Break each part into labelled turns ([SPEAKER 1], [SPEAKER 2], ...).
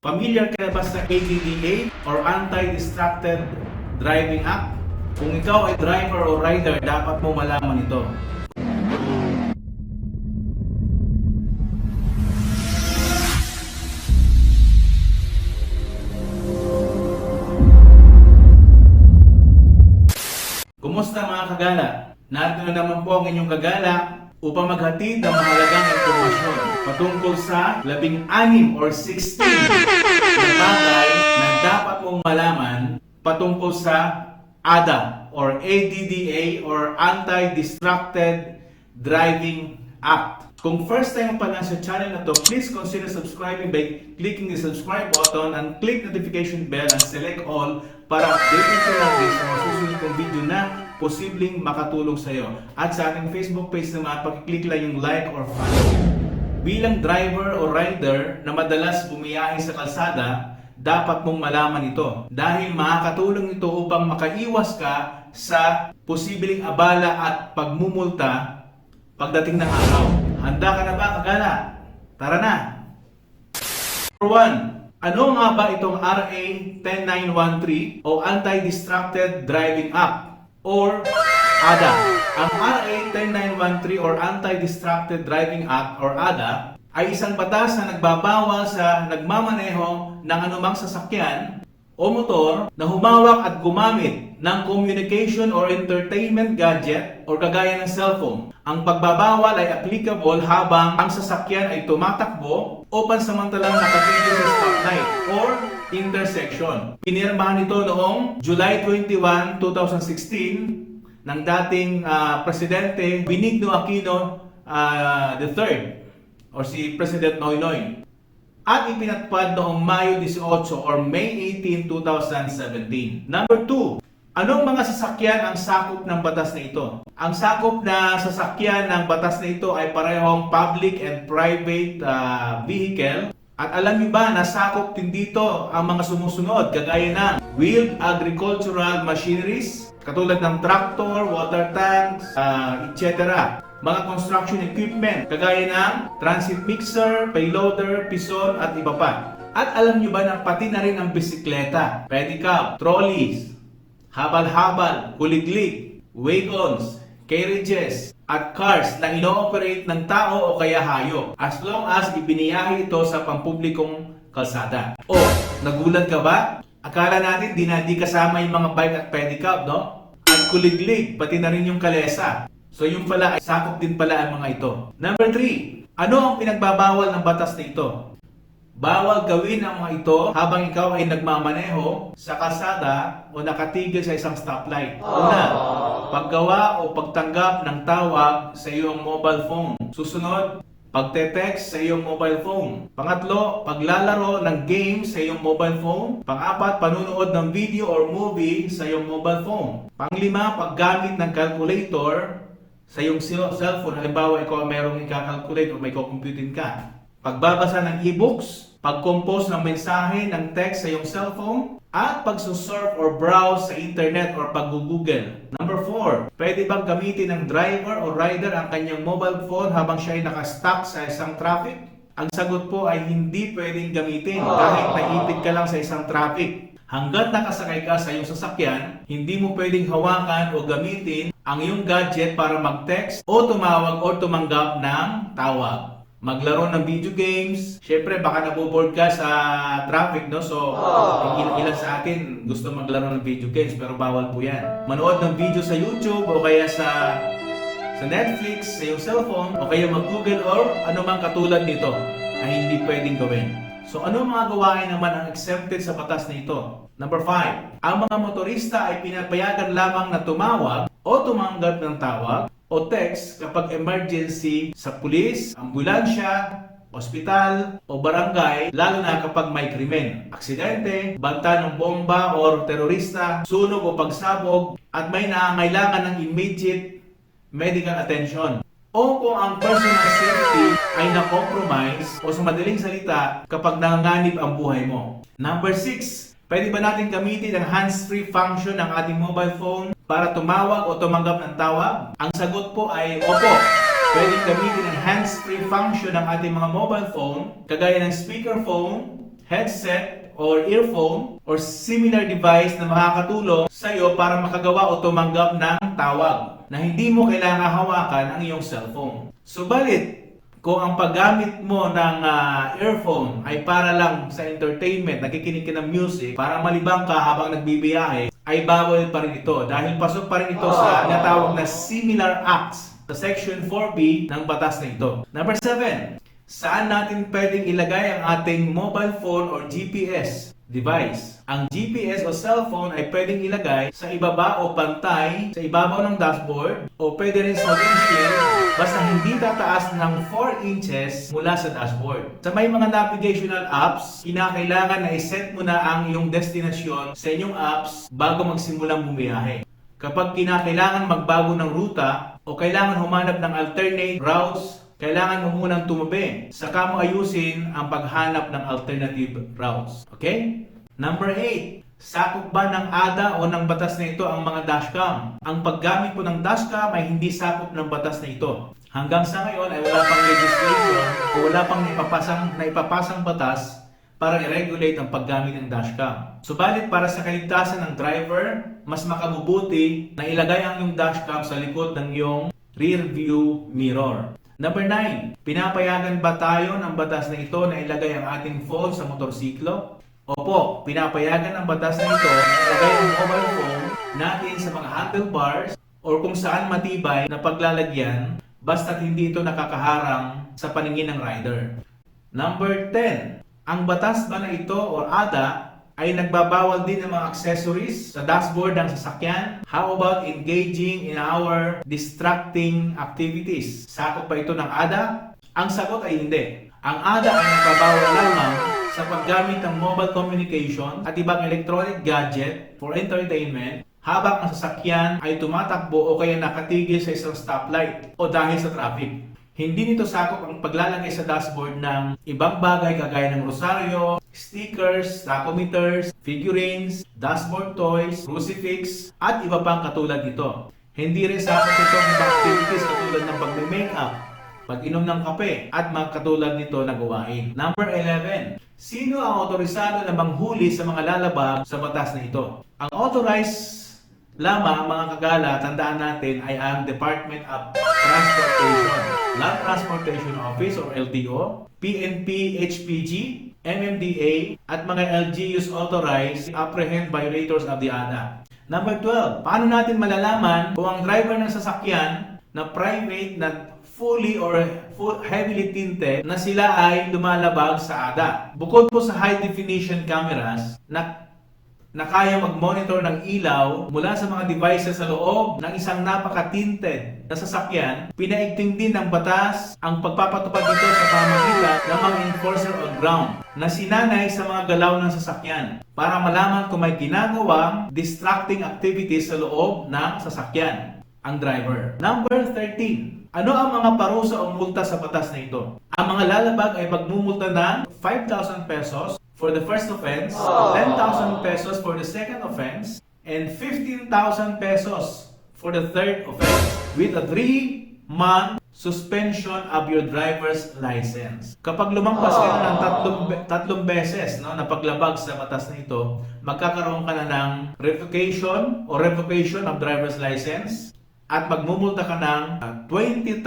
[SPEAKER 1] Familiar ka na ba sa ADDA or Anti-Distracted Driving Act? Kung ikaw ay driver o rider, dapat mo malaman ito. Kumusta mga kagala? Narito na naman po ang inyong kagala upang maghatid ng mahalagang impormasyon patungkol sa 16 or 16 na bagay na dapat mong malaman patungkol sa ADA or ADDA or Anti-Distracted Driving Act. Kung first time mo pa lang sa channel na to, please consider subscribing by clicking the subscribe button and click notification bell and select all para updated ka lagi sa mga susunod kong video na posibleng makatulong sa iyo. At sa ating Facebook page naman, pakiclick lang yung like or follow. Bilang driver o rider na madalas bumiyahe sa kalsada, dapat mong malaman ito dahil makakatulong ito upang makaiwas ka sa posibleng abala at pagmumulta pagdating ng araw. Handa ka na ba, kagala? Tara na! Number 1. Ano nga ba itong RA 10913 o Anti-Distracted Driving Act or ADA? Ang RA 10913 or Anti-Distracted Driving Act or ADA ay isang batas na nagbabawal sa nagmamaneho ng anumang sasakyan o motor na humawak at gumamit ng communication or entertainment gadget o kagaya ng cellphone. Ang pagbabawal ay applicable habang ang sasakyan ay tumatakbo o pansamantalang nakatigil sa stoplight or intersection. Pinirmahan ito noong July 21, 2016 ng dating Presidente Benigno Aquino III or si President Noynoy. At ipinatupad noong Mayo 18 or May 18, 2017. Number 2. Anong mga sasakyan ang sakop ng batas na ito? Ang sakop na sasakyan ng batas na ito ay parehong public and private vehicle. At alam niyo ba na sakop din dito ang mga sumusunod kagaya ng wheeled agricultural machineries, katulad ng tractor, water tanks, etc. Mga construction equipment kagaya ng transit mixer, payloader, pison at iba pa. At alam niyo ba na pati na rin ang bisikleta, pedicab, trolleys, habal-habal, kuliglig, wagons, carriages, at cars na ino-operate ng tao o kaya hayop as long as ibiniyahe ito sa pampublikong kalsada. O, nagulat ka ba? Akala natin di kasama yung mga bike at pedicab, no? At kuliglig, pati na rin yung kalesa. So yung pala, sakop din pala ang mga ito. Number 3, ano ang pinagbabawal ng batas na ito? Bawal gawin ang mga ito habang ikaw ay nagmamaneho sa kalsada o nakatigil sa isang stoplight. Una, paggawa o pagtanggap ng tawag sa iyong mobile phone. Susunod, pagte-text sa iyong mobile phone. Pangatlo, paglalaro ng game sa iyong mobile phone. Pang-apat, panunood ng video or movie sa iyong mobile phone. Pang-lima, paggamit ng calculator sa iyong cellphone. Halimbawa, ikaw mayroong i-calculate o may computing ka. Pagbabasa ng e-books, pag-compose ng mensahe ng text sa iyong cellphone, at pagsusurf or browse sa internet or pag-google. Number 4, pwede bang gamitin ng driver o rider ang kanyang mobile phone habang siya ay nakastuck sa isang traffic? Ang sagot po ay hindi pwedeng gamitin kahit naipit ka lang sa isang traffic. Hanggat nakasakay ka sa iyong sasakyan, hindi mo pwedeng hawakan o gamitin ang iyong gadget para mag-text o tumawag o tumanggap ng tawag. Maglaro ng video games. Syempre, baka naboboard ka sa traffic, no? So, ilan sa atin gusto maglaro ng video games pero bawal po yan. Manood ng video sa YouTube o kaya sa Netflix, sa iyong cellphone o kaya mag-Google or anumang katulad nito na hindi pwedeng gawin. So, ano mga gawain naman ang exempted sa batas na ito? Number 5. Ang mga motorista ay pinapayagan lamang na tumawag o tumanggap ng tawag o text kapag emergency sa pulis, ambulansya, ospital o barangay, lalo na kapag may krimen, aksidente, banta ng bomba o terorista, sunog o pagsabog, at may nangangailangan ng immediate medical attention. O kung ang personal safety ay na-compromise o sa madaling salita kapag nanganganib ang buhay mo. Number 6. Pwede ba natin gamitin ang hands-free function ng ating mobile phone para tumawag o tumanggap ng tawag? Ang sagot po ay opo. Pwede gamitin ang hands-free function ng ating mga mobile phone, kagaya ng speakerphone, headset or earphone or similar device na makakatulong sa iyo para makagawa o tumanggap ng tawag na hindi mo kailangan hawakan ang iyong cellphone. Subalit, kung ang paggamit mo ng earphone ay para lang sa entertainment, nakikinig ka ng music, para malibang ka habang nagbibiyahe, ay bawal pa rin ito dahil pasok pa rin ito sa tinatawag na similar acts sa Section 4B ng batas na ito. Number 7, saan natin pwedeng ilagay ang ating mobile phone or GPS device? Ang GPS o cellphone ay pwedeng ilagay sa ibaba o pantay sa ibabaw ng dashboard o pwede rin sa windshield basta hindi tataas ng 4 inches mula sa dashboard. Sa may mga navigational apps, kinakailangan na iset mo na ang iyong destinasyon sa inyong apps bago magsimulang bumiyahe. Kapag kinakailangan magbago ng ruta o kailangan humanap ng alternate routes, kailangan mo munang tumabi saka mo ayusin ang paghanap ng alternative routes. Okay? Number 8. Sakop ba ng ADA o ng batas na ito ang mga dashcam? Ang paggamit po ng dashcam ay hindi sakop ng batas na ito. Hanggang sa ngayon ay wala pang legislation o wala pang naipapasang batas para i-regulate ang paggamit ng dashcam. Subalit para sa kaligtasan ng driver, mas makabubuti na ilagay ang iyong dashcam sa likod ng iyong rear view mirror. Number 9. Pinapayagan ba tayo ng batas na ito na ilagay ang ating phone sa motorsiklo? Opo, pinapayagan ng batas na ito na ilagay ang mobile phone natin sa mga handlebars o kung saan matibay na paglalagyan basta't hindi ito nakakaharang sa paningin ng rider. Number 10. Ang batas ba na ito o ADA ay nagbabawal din ng mga accessories sa dashboard ng sasakyan? How about engaging in our distracting activities? Sakop ba ito ng ADA? Ang sagot ay hindi. Ang ADA ay nagbabawal lamang sa paggamit ng mobile communication at ibang electronic gadget for entertainment habang ang sasakyan ay tumatakbo o kaya nakatigil sa isang stoplight o dahil sa traffic. Hindi nito sakop ang paglalagay sa dashboard ng ibang bagay kagaya ng rosaryo, stickers, tachometers, figurines, dashboard toys, crucifix, at iba pang katulad nito. Hindi rin sakop ito ang ibang activities katulad ng pag-makeup, pag-inom ng kape, at mga katulad nito na gawain. Number 11. Sino ang otorisado na manghuli sa mga lalabag sa batas na ito? Ang authorized lamang mga kagala, tandaan natin, ay ang Department of Transportation, Land Transportation Office or LTO, PNP, HPG, MMDA, at mga LGUs authorized to apprehend violators of the ADA. Number 12. Paano natin malalaman kung ang driver ng sasakyan na private na fully or heavily tinted na sila ay lumalabag sa ADA? Bukod po sa high definition cameras na kaya mag-monitor ng ilaw mula sa mga devices sa loob ng isang napaka-tinted na sasakyan, pinaigting din ng batas ang pagpapatupad dito sa pamagitan ng mga enforcer on ground na sinanay sa mga galaw ng sasakyan para malaman kung may ginagawang distracting activities sa loob ng sasakyan ang driver. Number 13. Ano ang mga parusa o multa sa batas na ito? Ang mga lalabag ay magmumulta ng 5,000 pesos for the first offense, 10,000 pesos for the second offense, and 15,000 pesos for the third offense with a 3-month suspension of your driver's license. Kapag lumampas ka na ng tatlong beses na paglabag sa batas na ito, magkakaroon ka na ng revocation of driver's license at magmumulta ka ng 20,000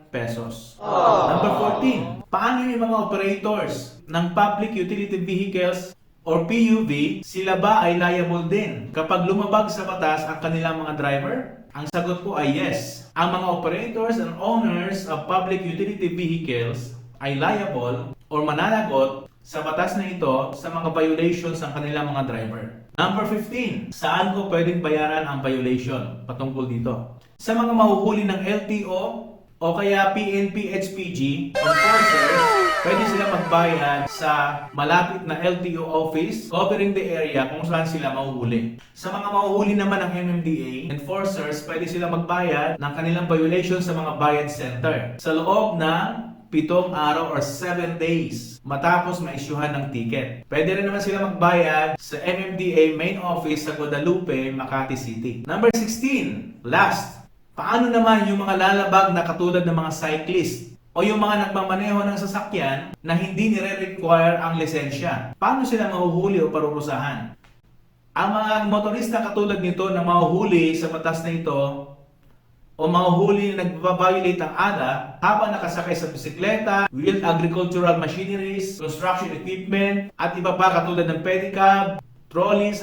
[SPEAKER 1] pesos. Number 14. Paano yung mga operators ng public utility vehicles or PUV, sila ba ay liable din kapag lumabag sa batas ang kanilang mga driver? Ang sagot po ay yes. Ang mga operators and owners of public utility vehicles ay liable or mananagot sa batas na ito sa mga violations ng kanilang mga driver. Number 15. Saan ko pwedeng bayaran ang violation patungkol dito? Sa mga mahuhuli ng LTO o kaya PNP, HPG, enforcers, pwede sila magbayad sa malapit na LTO office covering the area kung saan sila mahuhuli. Sa mga mahuhuli naman ng MMDA, enforcers, pwede sila magbayad ng kanilang violation sa mga bayad center sa loob ng 7 araw or 7 days matapos maisyuhan ng ticket. Pwede rin naman sila magbayad sa MMDA main office sa Guadalupe, Makati City. Number 16, last. Paano naman yung mga lalabag na katulad ng mga cyclist o yung mga nagmamaneho ng sasakyan na hindi nire-require ang lisensya. Paano sila mahuhuli o parurusahan? Ang mga motorista katulad nito na mahuhuli sa batas na ito o mahuhuli na nagbabiolate ang ADA habang nakasakay sa bisikleta, wheeled agricultural machineries, construction equipment, at iba pa katulad ng pedicab, trolleys,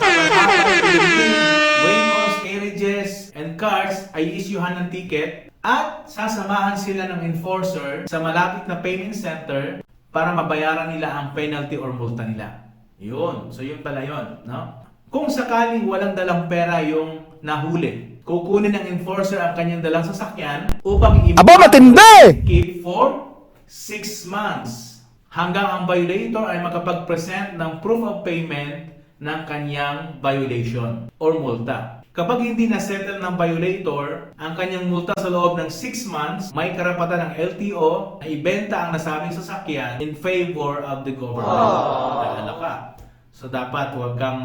[SPEAKER 1] wagons, carriages, and cars ay iisyuhan ng ticket at sasamahan sila ng enforcer sa malapit na payment center para mabayaran nila ang penalty or multa nila. Yun. So yun pala yun. No? Kung sakaling walang dalang pera yung nahuli, kukunin ng enforcer ang kanyang dalang sasakyan upang keep for 6 months hanggang ang violator ay makapag-present ng proof of payment ng kanyang violation or multa. Kapag hindi na-settle ng violator ang kanyang multa sa loob ng 6 months, may karapatan ng LTO na ibenta ang nasabing sasakyan in favor of the government. Ano ka? So dapat huwag kang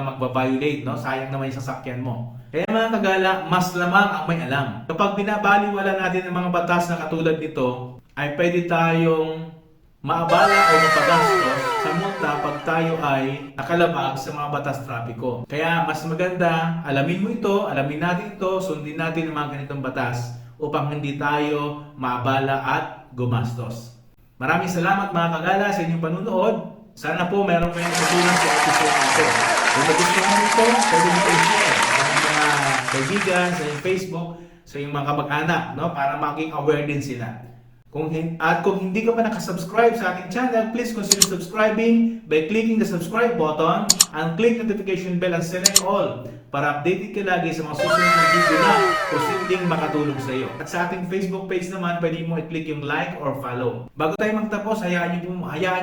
[SPEAKER 1] magbabiolate, no? Sayang naman yung sasakyan mo. Kaya mga kagala, mas lamang ang may alam. Kapag binabaliwala natin ang mga batas na katulad nito, ay pwede tayong maabala o mapagastos sa multa pag tayo ay nakalabag sa mga batas trapiko. Kaya mas maganda, alamin mo ito, alamin natin ito, sundin natin ang mga ganitong batas upang hindi tayo maabala at gumastos. Maraming salamat mga kagala sa inyong panunood. Sana po meron kayong natutunan sa episode nito. Kung nagustuhan mo ito, pwede mo i-share sa mga kaibigan, sa inyong Facebook, sa inyong mga kamag-anak, no? Para maging aware din sila. Kung hindi ka pa nakasubscribe sa ating channel, please consider subscribing by clicking the subscribe button and click notification bell and select all para updated ka lagi sa mga susunod na video na posibleng makatulong sa iyo. At sa ating Facebook page naman, pwede mo i-click yung like or follow. Bago tayo magtapos, hayaan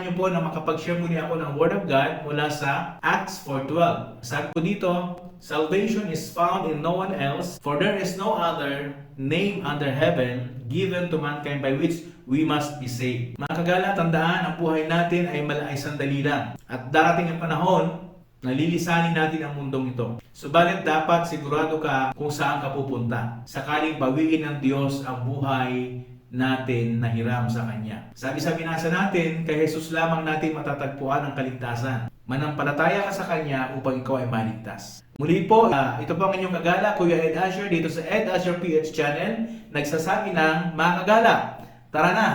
[SPEAKER 1] niyo po na makapag-share muli ako ng Word of God mula sa Acts 4:12. Sabi ko dito, salvation is found in no one else, for there is no other name under heaven given to mankind by which we must be saved. Mga kagala, tandaan, ang buhay natin ay sandali lang. At darating ang panahon, nalilisanin natin ang mundong ito. Subalit dapat sigurado ka kung saan ka pupunta. Sakaling bawiin ng Diyos ang buhay natin na hiram sa Kanya. Sabi sa binasa natin, kay Jesus lamang natin matatagpuan ang kaligtasan. Manampalataya ka sa Kanya upang ikaw ay maligtas. Muli po, ito po ang inyong kagala, Kuya Ed Asher, dito sa Ed Asher PH channel. Nagsasabi ng mga kagala, tara na!